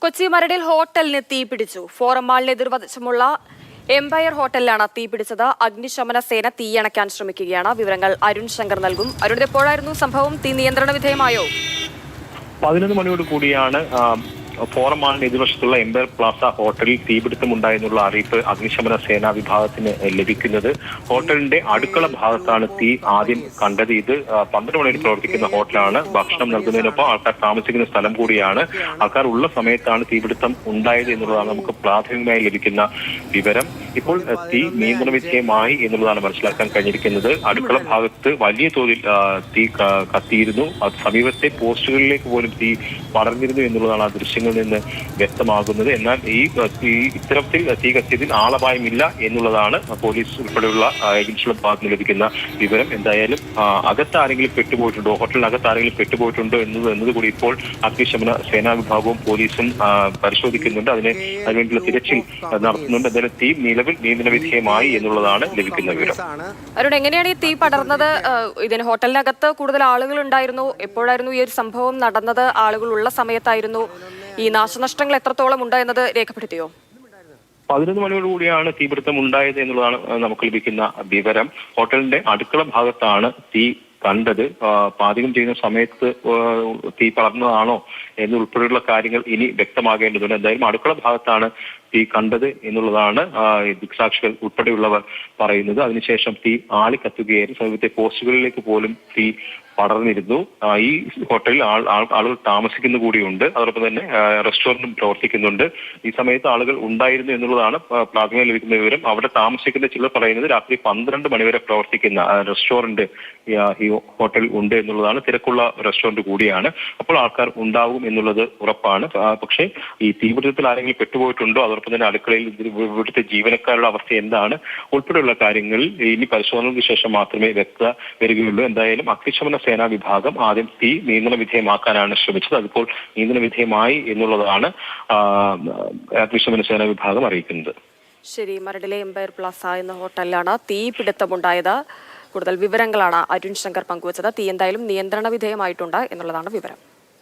കൊച്ചി മരടിൽ ഹോട്ടലിന് തീപിടിച്ചു. Forum മാളിന് എതിർവശമുള്ള Empire ഹോട്ടലിലാണ് തീപിടിച്ചത്. അഗ്നിശമന സേന തീയണയ്ക്കാൻ ശ്രമിക്കുകയാണ്. വിവരങ്ങൾ അരുൺ ശങ്കർ നൽകും. അരുൺ, എപ്പോഴായിരുന്നു സംഭവം? തീ നിയന്ത്രണ വിധേയമായോ? 11 മണിയോട് കൂടിയാണ് ഫോറം മാളിന് എതിർവശത്തുള്ള എംപയർ പ്ലാസ ഹോട്ടലിൽ തീപിടുത്തമുണ്ടായെന്നുള്ള അറിയിപ്പ് അഗ്നിശമന സേനാ വിഭാഗത്തിന് ലഭിക്കുന്നത്. ഹോട്ടലിന്റെ അടുക്കള ഭാഗത്താണ് തീ ആദ്യം കണ്ടത്. ഇത് 12 മണിയിൽ പ്രവർത്തിക്കുന്ന ഹോട്ടലാണ്. ഭക്ഷണം നൽകുന്നതിനൊപ്പം ആൾക്കാർ താമസിക്കുന്ന സ്ഥലം കൂടിയാണ്. ആൾക്കാർ ഉള്ള സമയത്താണ് തീപിടുത്തം ഉണ്ടായത് എന്നുള്ളതാണ് നമുക്ക് പ്രാഥമികമായി ലഭിക്കുന്ന വിവരം. ഇപ്പോൾ തീ നിയന്ത്രണ വിധേയമായി എന്നുള്ളതാണ് മനസ്സിലാക്കാൻ കഴിഞ്ഞിരിക്കുന്നത്. അടുക്കള ഭാഗത്ത് വലിയ തോതിൽ തീ കത്തിയിരുന്നു. സമീപത്തെ പോസ്റ്റുകളിലേക്ക് പോലും തീ പടർന്നിരുന്നു എന്നുള്ളതാണ് ആ ദൃശ്യങ്ങൾ നിന്ന് വ്യക്തമാകുന്നത്. എന്നാൽ ഇത്തരത്തിൽ തീ കത്തിയതിൽ ആളപായമില്ല എന്നുള്ളതാണ് പോലീസ് ഉൾപ്പെടെയുള്ള ഏജൻസികളുടെ ഭാഗത്ത് നിന്ന് ലഭിക്കുന്ന വിവരം. എന്തായാലും അകത്താരെങ്കിലും പെട്ടുപോയിട്ടുണ്ടോ, ഹോട്ടലിനകത്ത് ആരെങ്കിലും പെട്ടുപോയിട്ടുണ്ടോ എന്നതുകൂടി ഇപ്പോൾ അഗ്നിശമന സേനാ വിഭാഗവും പോലീസും പരിശോധിക്കുന്നുണ്ട്. അതിനുവേണ്ടിയുള്ള തിരച്ചിൽ നടത്തുന്നുണ്ട്. എന്തായാലും തീ നിലവിൽ നിയന്ത്രണ വിധേയമായി എന്നുള്ളതാണ് ലഭിക്കുന്ന വിവരം. അരുൺ, എങ്ങനെയാണ് ഈ തീ പടർന്നത്? ഇതിന് ഹോട്ടലിനകത്ത് കൂടുതൽ ആളുകൾ ഉണ്ടായിരുന്നു. എപ്പോഴായിരുന്നു ഈ ഒരു സംഭവം നടന്നത്? ആളുകൾ ഉള്ള സമയത്തായിരുന്നു? ഈ നാശനഷ്ടങ്ങൾ എത്രത്തോളം ഉണ്ട് എന്നത് രേഖപ്പെടുത്തിയോ? 11 മണിയോടുകൂടിയാണ് തീപിടുത്തം ഉണ്ടായത് എന്നുള്ളതാണ് നമുക്ക് ലഭിക്കുന്ന വിവരം. ഹോട്ടലിന്റെ അടുക്കള ഭാഗത്താണ് തീ കണ്ടത്. പാചകം ചെയ്യുന്ന സമയത്ത് തീ പടർന്നതാണോ എന്നുൾപ്പെടെയുള്ള കാര്യങ്ങൾ ഇനി വ്യക്തമാകേണ്ടതുണ്ട്. എന്തായാലും അടുക്കള ഭാഗത്താണ് തീ കണ്ടത് എന്നുള്ളതാണ് ദൃക്സാക്ഷികൾ ഉൾപ്പെടെയുള്ളവർ പറയുന്നത്. അതിനുശേഷം തീ ആളിക്കത്തുകയായിരുന്നു. സമീപത്തെ പോസ്റ്റുകളിലേക്ക് പോലും തീ പടർന്നിരുന്നു. ഈ ഹോട്ടലിൽ ആളുകൾ താമസിക്കുന്ന കൂടിയുണ്ട്. അതോടൊപ്പം തന്നെ റെസ്റ്റോറന്റും പ്രവർത്തിക്കുന്നുണ്ട്. ഈ സമയത്ത് ആളുകൾ ഉണ്ടായിരുന്നു എന്നുള്ളതാണ് പ്രാഥമിക ലഭിക്കുന്ന വിവരം. അവിടെ താമസിക്കുന്ന ചിലർ പറയുന്നത് രാത്രി 12 മണിവരെ പ്രവർത്തിക്കുന്ന റെസ്റ്റോറന്റ് ഈ ഹോട്ടൽ ഉണ്ട് എന്നുള്ളതാണ്. തിരക്കുള്ള റെസ്റ്റോറന്റ് കൂടിയാണ്. അപ്പോൾ ആൾക്കാർ ഉണ്ടാവും എന്നുള്ളത് ഉറപ്പാണ്. പക്ഷേ ഈ തീപിടുത്തത്തിൽ ആരെങ്കിലും പെട്ടുപോയിട്ടുണ്ടോ, അതോടൊപ്പം തന്നെ അടുക്കളയിൽ ഇവിടുത്തെ ജീവനക്കാരുടെ അവസ്ഥ എന്താണ് ഉൾപ്പെടെയുള്ള കാര്യങ്ങൾ ഇനി പരിശോധനയ്ക്ക് ശേഷം മാത്രമേ വ്യക്തത വരികയുള്ളൂ. എന്തായാലും അഗ്നിശമന സേനാ വിഭാഗം ആദ്യം തീ നിയന്ത്രണ വിധേയമാക്കാനാണ് ശ്രമിച്ചത്. അതിപ്പോൾ നിയന്ത്രണ വിധേയമായി എന്നുള്ളതാണ് അഗ്നിശമന സേനാ വിഭാഗം അറിയിക്കുന്നത്. ശരി, മരടിലെ എംപയർ പ്ലാസ എന്ന ഹോട്ടലിലാണ് തീപിടുത്തമുണ്ടായത്. കൂടുതൽ വിവരങ്ങളാണ് അരുൺ ശങ്കർ പങ്കുവച്ചത്. തീ എന്തായാലും നിയന്ത്രണ വിധേയമായിട്ടുണ്ട് എന്നുള്ളതാണ് വിവരം.